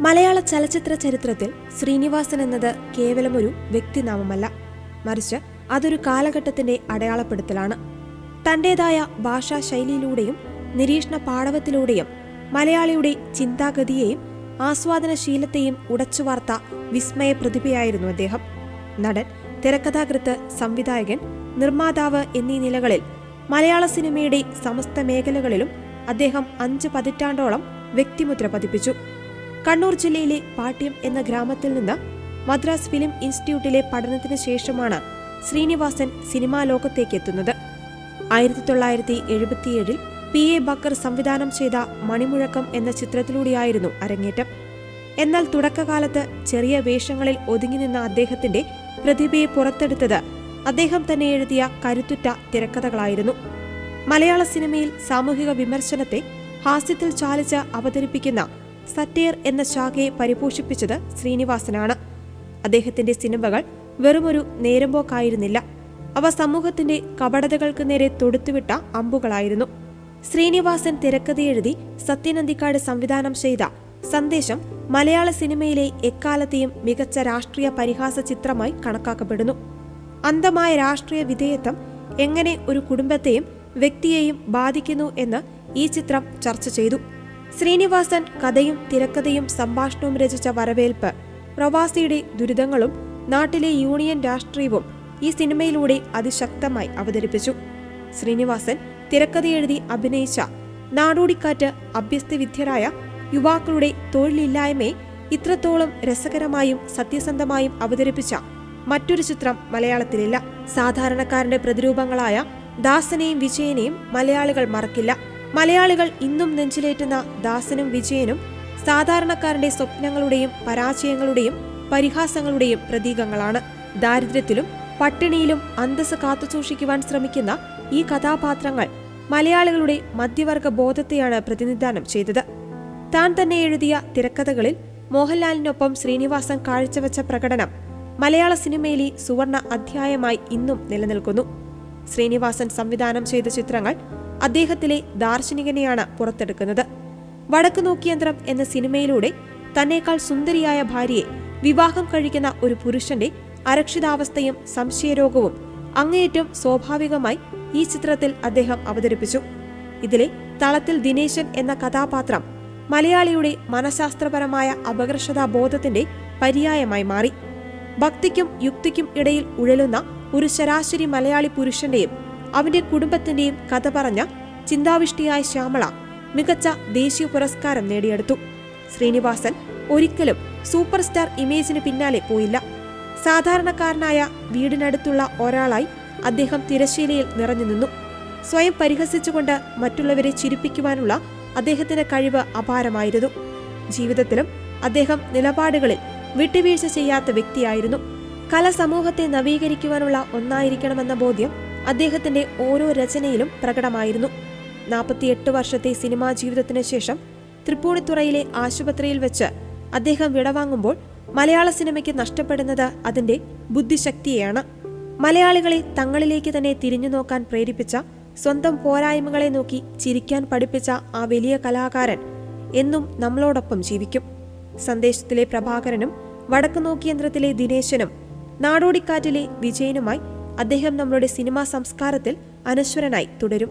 മലയാള ചലച്ചിത്ര ചരിത്രത്തിൽ ശ്രീനിവാസൻ എന്നത് കേവലമൊരു വ്യക്തിനാമമല്ല, മറിച്ച് അതൊരു കാലഘട്ടത്തിന്റെ അടയാളപ്പെടുത്തലാണ്. തന്റേതായ ഭാഷാ ശൈലിയിലൂടെയും നിരീക്ഷണ പാടവത്തിലൂടെയും മലയാളിയുടെ ചിന്താഗതിയെയും ആസ്വാദനശീലത്തെയും ഉടച്ചുവാർത്ത വിസ്മയ പ്രതിഭയായിരുന്നു അദ്ദേഹം. നടൻ, തിരക്കഥാകൃത്ത്, സംവിധായകൻ, നിർമ്മാതാവ് എന്നീ നിലകളിൽ മലയാള സിനിമയുടെ സമസ്ത മേഖലകളിലും അദ്ദേഹം 5 പതിറ്റാണ്ടോളം വ്യക്തിമുദ്ര പതിപ്പിച്ചു. കണ്ണൂർ ജില്ലയിലെ പാട്യം എന്ന ഗ്രാമത്തിൽ നിന്ന് മദ്രാസ് ഫിലിം ഇൻസ്റ്റിറ്റ്യൂട്ടിലെ പഠനത്തിന് ശേഷമാണ് ശ്രീനിവാസൻ സിനിമാ ലോകത്തേക്ക് എത്തുന്നത്. 1977 P.A. ബക്കർ സംവിധാനം ചെയ്ത മണിമുഴക്കം എന്ന ചിത്രത്തിലൂടെയായിരുന്നു അരങ്ങേറ്റം. എന്നാൽ തുടക്കകാലത്ത് ചെറിയ വേഷങ്ങളിൽ ഒതുങ്ങി നിന്ന അദ്ദേഹത്തിന്റെ പ്രതിഭയെ പുറത്തെടുത്തത് അദ്ദേഹം തന്നെ എഴുതിയ കരുത്തുറ്റ തിരക്കഥകളായിരുന്നു. മലയാള സിനിമയിൽ സാമൂഹിക വിമർശനത്തെ ഹാസ്യത്തിൽ ചാലിച്ച് അവതരിപ്പിക്കുന്ന സറ്റയർ എന്ന ശാഖയെ പരിപോഷിപ്പിച്ചത് ശ്രീനിവാസനാണ്. അദ്ദേഹത്തിന്റെ സിനിമകൾ വെറുമൊരു നേരമ്പോക്കായിരുന്നില്ല, അവ സമൂഹത്തിന്റെ കപടതകൾക്ക് നേരെ തൊടുത്തുവിട്ട അമ്പുകളായിരുന്നു. ശ്രീനിവാസൻ തിരക്കഥയെഴുതി സത്യൻ അന്തിക്കാട് സംവിധാനം ചെയ്ത സന്ദേശം മലയാള സിനിമയിലെ എക്കാലത്തെയും മികച്ച രാഷ്ട്രീയ പരിഹാസ ചിത്രമായി കണക്കാക്കപ്പെടുന്നു. അന്ധമായ രാഷ്ട്രീയ വിധേയത്വം എങ്ങനെ ഒരു കുടുംബത്തെയും വ്യക്തിയെയും ബാധിക്കുന്നു എന്ന് ഈ ചിത്രം ചർച്ച ചെയ്തു. ശ്രീനിവാസൻ കഥയും തിരക്കഥയും സംഭാഷണവും രചിച്ച വരവേൽപ്പ്, പ്രവാസിയുടെ ദുരിതങ്ങളും നാട്ടിലെ യൂണിയൻ രാഷ്ട്രീയവും ഈ സിനിമയിലൂടെ അതിശക്തമായി അവതരിപ്പിച്ചു. ശ്രീനിവാസൻ തിരക്കഥയെഴുതി അഭിനയിച്ച നാടോടിക്കാറ്റ് അഭ്യസ്തവിദ്യരായ യുവാക്കളുടെ തൊഴിലില്ലായ്മയെ ഇത്രത്തോളം രസകരമായും സത്യസന്ധമായും അവതരിപ്പിച്ച മറ്റൊരു ചിത്രം മലയാളത്തിലില്ല. സാധാരണക്കാരന്റെ പ്രതിരൂപങ്ങളായ ദാസനെയും വിജയനെയും മലയാളികൾ മറക്കില്ല. മലയാളികൾ ഇന്നും നെഞ്ചിലേറ്റുന്ന ദാസനും വിജയനും സാധാരണക്കാരന്റെ സ്വപ്നങ്ങളുടെയും പരാജയങ്ങളുടെയും പരിഹാസങ്ങളുടെയും പ്രതീകങ്ങളാണ്. ദാരിദ്ര്യത്തിലും പട്ടിണിയിലും അന്തസ് കാത്തുസൂക്ഷിക്കുവാൻ ശ്രമിക്കുന്ന ഈ കഥാപാത്രങ്ങൾ മലയാളികളുടെ മധ്യവർഗ ബോധത്തെയാണ് പ്രതിനിധാനം ചെയ്തത്. താൻ തന്നെ എഴുതിയ തിരക്കഥകളിൽ മോഹൻലാലിനൊപ്പം ശ്രീനിവാസൻ കാഴ്ചവെച്ച പ്രകടനം മലയാള സിനിമയിലെ സുവർണ അധ്യായമായി ഇന്നും നിലനിൽക്കുന്നു. ശ്രീനിവാസൻ സംവിധാനം ചെയ്ത ചിത്രങ്ങൾ അദ്ദേഹത്തിലെ ദാർശനികനെയാണ് പുറത്തെടുക്കുന്നത്. വടക്കുനോക്കിയന്ത്രം എന്ന സിനിമയിലൂടെ തന്നേക്കാൾ സുന്ദരിയായ ഭാര്യയെ വിവാഹം കഴിക്കുന്ന ഒരു പുരുഷന്റെ അരക്ഷിതാവസ്ഥയും സംശയരോഗവും അങ്ങേയറ്റം സ്വാഭാവികമായി ഈ ചിത്രത്തിൽ അദ്ദേഹം അവതരിപ്പിച്ചു. ഇതിലെ തളത്തിൽ ദിനേശൻ എന്ന കഥാപാത്രം മലയാളിയുടെ മനഃശാസ്ത്രപരമായ അപകർഷതാബോധത്തിന്റെ പര്യായമായി മാറി. ഭക്തിക്കും യുക്തിക്കും ഇടയിൽ ഉഴലുന്ന ഒരു ശരാശരി മലയാളി പുരുഷന്റെയും അവന്റെ കുടുംബത്തിന്റെയും കഥ പറഞ്ഞ ചിന്താവിഷ്ടിയായ ശ്യാമള മികച്ച ദേശീയ പുരസ്കാരം നേടിയെടുത്തു. ശ്രീനിവാസൻ ഒരിക്കലും സൂപ്പർ സ്റ്റാർ ഇമേജിന് പിന്നാലെ പോയില്ല. സാധാരണക്കാരനായ വീടിനടുത്തുള്ള ഒരാളായി അദ്ദേഹം തിരശ്ശീലയിൽ നിറഞ്ഞു നിന്നു. സ്വയം പരിഹസിച്ചുകൊണ്ട് മറ്റുള്ളവരെ ചിരിപ്പിക്കുവാനുള്ള അദ്ദേഹത്തിന്റെ കഴിവ് അപാരമായിരുന്നു. ജീവിതത്തിലും അദ്ദേഹം നിലപാടുകളിൽ വിട്ടുവീഴ്ച ചെയ്യാത്ത വ്യക്തിയായിരുന്നു. കല സമൂഹത്തെ നവീകരിക്കുവാനുള്ള ഒന്നായിരിക്കണമെന്ന ബോധ്യം അദ്ദേഹത്തിന്റെ ഓരോ രചനയിലും പ്രകടമായിരുന്നു. 48 വർഷത്തെ സിനിമാ ജീവിതത്തിന് ശേഷം തൃപ്പൂണിത്തുറയിലെ ആശുപത്രിയിൽ വെച്ച് അദ്ദേഹം വിടവാങ്ങുമ്പോൾ മലയാള സിനിമയ്ക്ക് നഷ്ടപ്പെടുന്നത് അതിന്റെ ബുദ്ധിശക്തിയെയാണ്. മലയാളികളെ തങ്ങളിലേക്ക് തന്നെ തിരിഞ്ഞു നോക്കാൻ പ്രേരിപ്പിച്ച, സ്വന്തം പോരായ്മകളെ നോക്കി ചിരിക്കാൻ പഠിപ്പിച്ച ആ വലിയ കലാകാരൻ എന്നും നമ്മളോടൊപ്പം ജീവിക്കും. സന്ദേശത്തിലെ പ്രഭാകരനും വടക്കുനോക്കിയന്ത്രത്തിലെ ദിനേശനും നാടോടിക്കാറ്റിലെ വിജയനുമായി അദ്ദേഹം നമ്മളുടെ സിനിമാ സംസ്കാരത്തിൽ അനശ്വരനായി തുടരും.